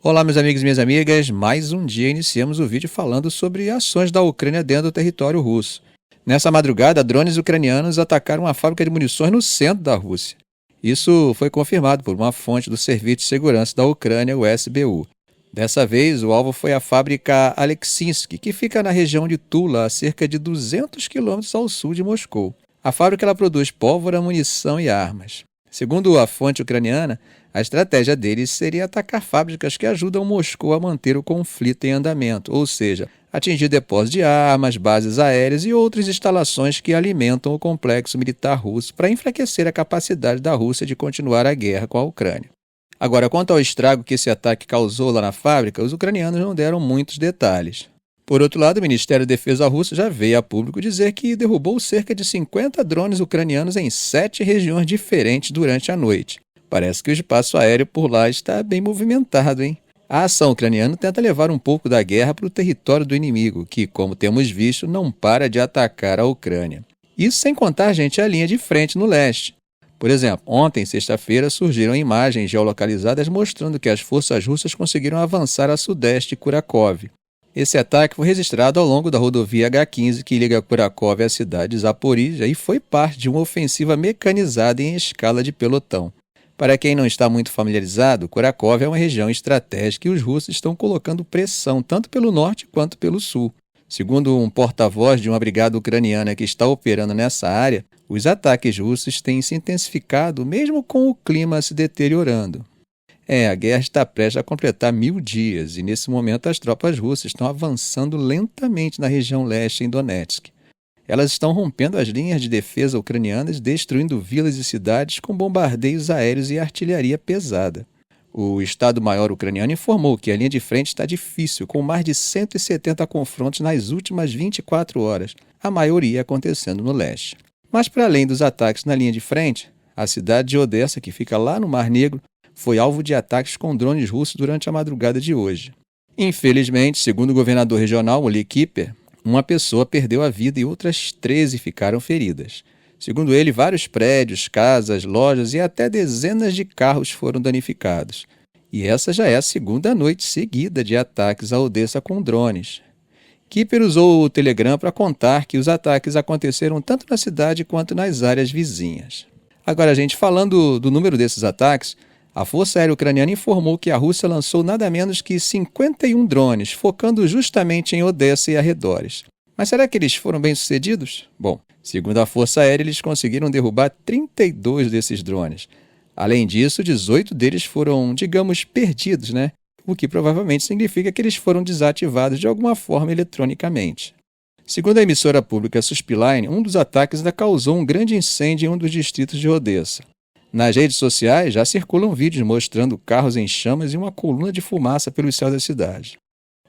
Olá, meus amigos e minhas amigas. Mais um dia iniciamos o vídeo falando sobre ações da Ucrânia dentro do território russo. Nessa madrugada, drones ucranianos atacaram uma fábrica de munições no centro da Rússia. Isso foi confirmado por uma fonte do Serviço de Segurança da Ucrânia, o SBU. Dessa vez, o alvo foi a fábrica Aleksindsk, que fica na região de Tula, a cerca de 200 quilômetros ao sul de Moscou. A fábrica ela produz pólvora, munição e armas. Segundo a fonte ucraniana, a estratégia deles seria atacar fábricas que ajudam Moscou a manter o conflito em andamento, ou seja, atingir depósitos de armas, bases aéreas e outras instalações que alimentam o complexo militar russo para enfraquecer a capacidade da Rússia de continuar a guerra com a Ucrânia. Agora, quanto ao estrago que esse ataque causou lá na fábrica, os ucranianos não deram muitos detalhes. Por outro lado, o Ministério da Defesa russo já veio a público dizer que derrubou cerca de 50 drones ucranianos em 7 regiões diferentes durante a noite. Parece que o espaço aéreo por lá está bem movimentado, hein? A ação ucraniana tenta levar um pouco da guerra para o território do inimigo, que, como temos visto, não para de atacar a Ucrânia. Isso sem contar, gente, a linha de frente no leste. Por exemplo, ontem, sexta-feira, surgiram imagens geolocalizadas mostrando que as forças russas conseguiram avançar a sudeste de Kurakov. Esse ataque foi registrado ao longo da rodovia H15 que liga Kurakov à cidade de Zaporizhia e foi parte de uma ofensiva mecanizada em escala de pelotão. Para quem não está muito familiarizado, Kurakov é uma região estratégica e os russos estão colocando pressão tanto pelo norte quanto pelo sul. Segundo um porta-voz de uma brigada ucraniana que está operando nessa área, os ataques russos têm se intensificado mesmo com o clima se deteriorando. A guerra está prestes a completar 1000 dias e nesse momento as tropas russas estão avançando lentamente na região leste em Donetsk. Elas estão rompendo as linhas de defesa ucranianas, destruindo vilas e cidades com bombardeios aéreos e artilharia pesada. O Estado-Maior ucraniano informou que a linha de frente está difícil, com mais de 170 confrontos nas últimas 24 horas, a maioria acontecendo no leste. Mas para além dos ataques na linha de frente, a cidade de Odessa, que fica lá no Mar Negro, foi alvo de ataques com drones russos durante a madrugada de hoje. Infelizmente, segundo o governador regional, Oli Kiper, uma pessoa perdeu a vida e outras 13 ficaram feridas. Segundo ele, vários prédios, casas, lojas e até dezenas de carros foram danificados. E essa já é a segunda noite seguida de ataques a Odessa com drones. Kiper usou o Telegram para contar que os ataques aconteceram tanto na cidade quanto nas áreas vizinhas. Agora, gente, falando do número desses ataques, a Força Aérea Ucraniana informou que a Rússia lançou nada menos que 51 drones, focando justamente em Odessa e arredores. Mas será que eles foram bem-sucedidos? Bom, segundo a Força Aérea, eles conseguiram derrubar 32 desses drones. Além disso, 18 deles foram, digamos, perdidos, né? O que provavelmente significa que eles foram desativados de alguma forma eletronicamente. Segundo a emissora pública Suspilline, um dos ataques ainda causou um grande incêndio em um dos distritos de Odessa. Nas redes sociais já circulam vídeos mostrando carros em chamas e uma coluna de fumaça pelo céu da cidade.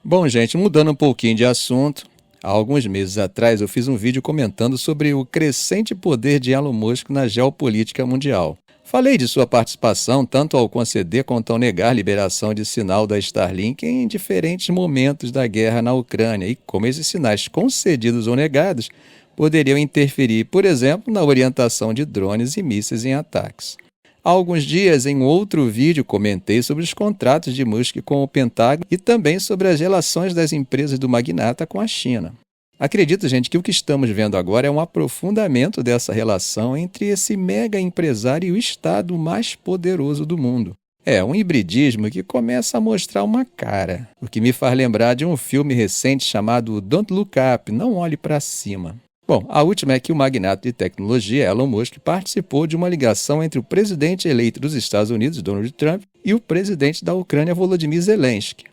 Bom, gente, mudando um pouquinho de assunto, há alguns meses atrás eu fiz um vídeo comentando sobre o crescente poder de Elon Musk na geopolítica mundial. Falei de sua participação tanto ao conceder quanto ao negar liberação de sinal da Starlink em diferentes momentos da guerra na Ucrânia e como esses sinais concedidos ou negados poderiam interferir, por exemplo, na orientação de drones e mísseis em ataques. Há alguns dias, em outro vídeo, comentei sobre os contratos de Musk com o Pentágono e também sobre as relações das empresas do magnata com a China. Acredito, gente, que o que estamos vendo agora é um aprofundamento dessa relação entre esse mega empresário e o Estado mais poderoso do mundo. É um hibridismo que começa a mostrar uma cara, o que me faz lembrar de um filme recente chamado Don't Look Up, Não Olhe para Cima. Bom, a última é que o magnata de tecnologia Elon Musk participou de uma ligação entre o presidente eleito dos Estados Unidos, Donald Trump, e o presidente da Ucrânia, Volodymyr Zelensky.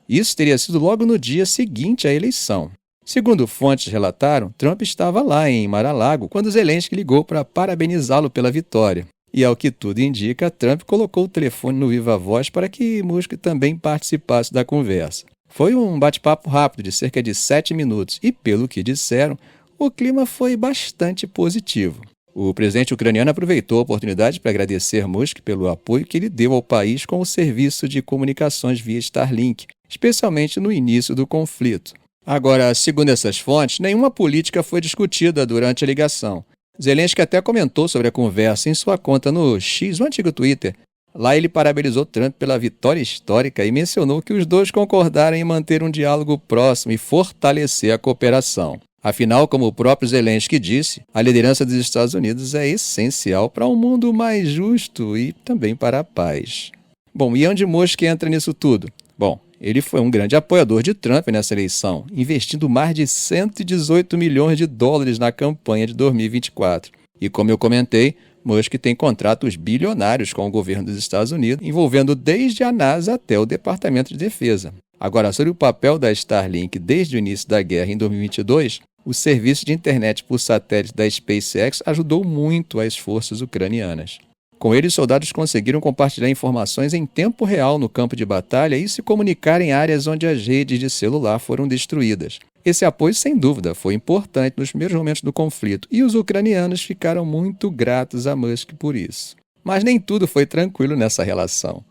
Isso teria sido logo no dia seguinte à eleição. Segundo fontes relataram, Trump estava lá em Mar-a-Lago quando Zelensky ligou para parabenizá-lo pela vitória. E ao que tudo indica, Trump colocou o telefone no viva voz para que Musk também participasse da conversa. Foi um bate-papo rápido de cerca de 7 minutos e, pelo que disseram, o clima foi bastante positivo. O presidente ucraniano aproveitou a oportunidade para agradecer Musk pelo apoio que ele deu ao país com o serviço de comunicações via Starlink, especialmente no início do conflito. Agora, segundo essas fontes, nenhuma política foi discutida durante a ligação. Zelensky até comentou sobre a conversa em sua conta no X, o antigo Twitter, Lá ele parabenizou Trump pela vitória histórica e mencionou que os dois concordaram em manter um diálogo próximo e fortalecer a cooperação. Afinal, como o próprio Zelensky disse, a liderança dos Estados Unidos é essencial para um mundo mais justo e também para a paz. Bom, e onde Musk entra nisso tudo? Bom, ele foi um grande apoiador de Trump nessa eleição, investindo mais de 118 milhões de dólares na campanha de 2024. E como eu comentei, Musk tem contratos bilionários com o governo dos Estados Unidos, envolvendo desde a NASA até o Departamento de Defesa. Agora, sobre o papel da Starlink desde o início da guerra em 2022, o serviço de internet por satélite da SpaceX ajudou muito as forças ucranianas. Com ele, os soldados conseguiram compartilhar informações em tempo real no campo de batalha e se comunicar em áreas onde as redes de celular foram destruídas. Esse apoio, sem dúvida, foi importante nos primeiros momentos do conflito e os ucranianos ficaram muito gratos a Musk por isso. Mas nem tudo foi tranquilo nessa relação.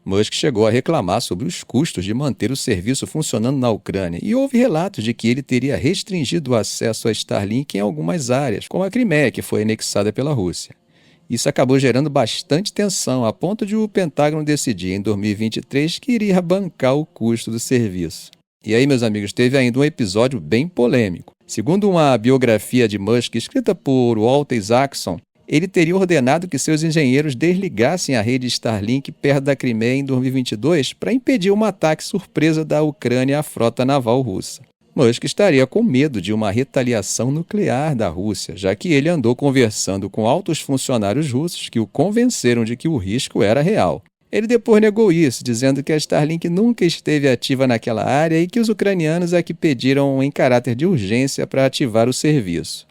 Musk chegou a reclamar sobre os custos de manter o serviço funcionando na Ucrânia e houve relatos de que ele teria restringido o acesso a Starlink em algumas áreas, como a Crimeia, que foi anexada pela Rússia. Isso acabou gerando bastante tensão, a ponto de o Pentágono decidir em 2023 que iria bancar o custo do serviço. E aí, meus amigos, teve ainda um episódio bem polêmico. Segundo uma biografia de Musk escrita por Walter Isaacson, ele teria ordenado que seus engenheiros desligassem a rede Starlink perto da Crimeia em 2022 para impedir um ataque surpresa da Ucrânia à frota naval russa. Musk estaria com medo de uma retaliação nuclear da Rússia, já que ele andou conversando com altos funcionários russos que o convenceram de que o risco era real. Ele depois negou isso, dizendo que a Starlink nunca esteve ativa naquela área e que os ucranianos é que pediram em caráter de urgência para ativar o serviço.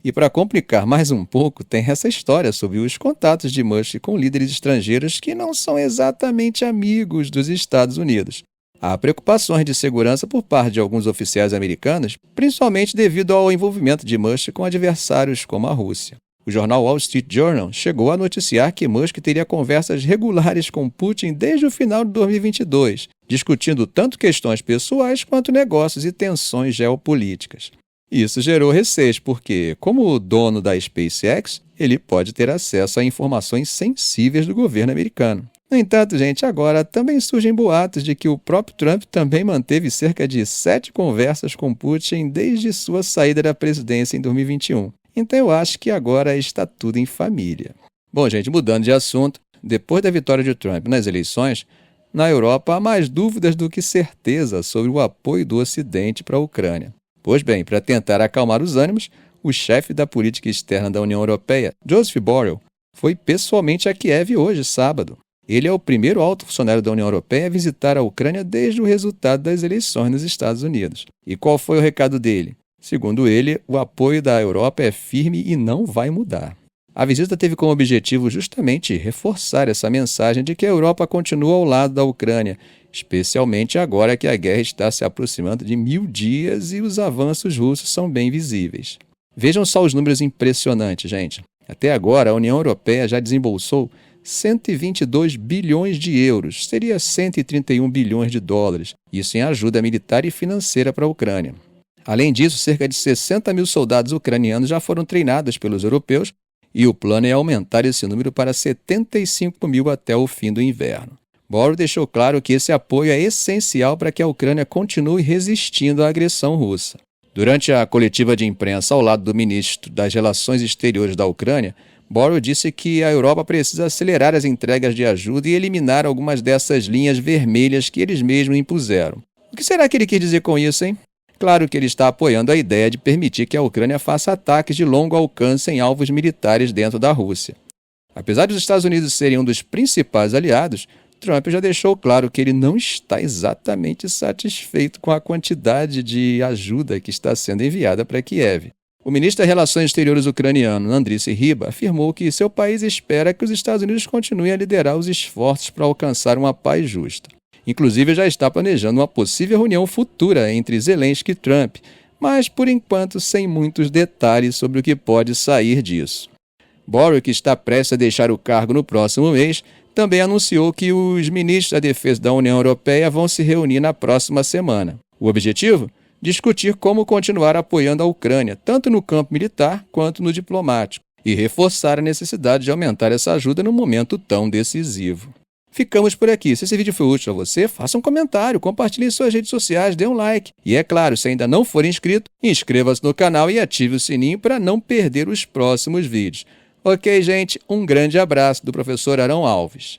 E para complicar mais um pouco, tem essa história sobre os contatos de Musk com líderes estrangeiros que não são exatamente amigos dos Estados Unidos. Há preocupações de segurança por parte de alguns oficiais americanos, principalmente devido ao envolvimento de Musk com adversários como a Rússia. O jornal Wall Street Journal chegou a noticiar que Musk teria conversas regulares com Putin desde o final de 2022, discutindo tanto questões pessoais quanto negócios e tensões geopolíticas. Isso gerou receios porque, como o dono da SpaceX, ele pode ter acesso a informações sensíveis do governo americano. No entanto, gente, agora também surgem boatos de que o próprio Trump também manteve cerca de 7 conversas com Putin desde sua saída da presidência em 2021. Então eu acho que agora está tudo em família. Bom, gente, mudando de assunto, depois da vitória de Trump nas eleições, na Europa há mais dúvidas do que certeza sobre o apoio do Ocidente para a Ucrânia. Pois bem, para tentar acalmar os ânimos, o chefe da política externa da União Europeia, Joseph Borrell, foi pessoalmente a Kiev hoje, sábado. Ele é o primeiro alto funcionário da União Europeia a visitar a Ucrânia desde o resultado das eleições nos Estados Unidos. E qual foi o recado dele? Segundo ele, o apoio da Europa é firme e não vai mudar. A visita teve como objetivo justamente reforçar essa mensagem de que a Europa continua ao lado da Ucrânia, especialmente agora que a guerra está se aproximando de 1000 dias e os avanços russos são bem visíveis. Vejam só os números impressionantes, gente. Até agora, a União Europeia já desembolsou 122 bilhões de euros, seria 131 bilhões de dólares, isso em ajuda militar e financeira para a Ucrânia. Além disso, cerca de 60 mil soldados ucranianos já foram treinados pelos europeus e o plano é aumentar esse número para 75 mil até o fim do inverno. Borrell deixou claro que esse apoio é essencial para que a Ucrânia continue resistindo à agressão russa. Durante a coletiva de imprensa ao lado do ministro das Relações Exteriores da Ucrânia, Borrell disse que a Europa precisa acelerar as entregas de ajuda e eliminar algumas dessas linhas vermelhas que eles mesmos impuseram. O que será que ele quis dizer com isso, hein? Claro que ele está apoiando a ideia de permitir que a Ucrânia faça ataques de longo alcance em alvos militares dentro da Rússia. Apesar dos Estados Unidos serem um dos principais aliados, Trump já deixou claro que ele não está exatamente satisfeito com a quantidade de ajuda que está sendo enviada para Kiev. O ministro das Relações Exteriores ucraniano, Andriy Sybiha, afirmou que seu país espera que os Estados Unidos continuem a liderar os esforços para alcançar uma paz justa. Inclusive, já está planejando uma possível reunião futura entre Zelensky e Trump, mas, por enquanto, sem muitos detalhes sobre o que pode sair disso. Borrell, que está prestes a deixar o cargo no próximo mês, também anunciou que os ministros da Defesa da União Europeia vão se reunir na próxima semana. O objetivo? Discutir como continuar apoiando a Ucrânia, tanto no campo militar quanto no diplomático. e reforçar a necessidade de aumentar essa ajuda num momento tão decisivo. Ficamos por aqui. Se esse vídeo foi útil a você, faça um comentário, compartilhe em suas redes sociais, dê um like. E é claro, se ainda não for inscrito, inscreva-se no canal e ative o sininho para não perder os próximos vídeos. Ok, gente? Um grande abraço do professor Arão Alves.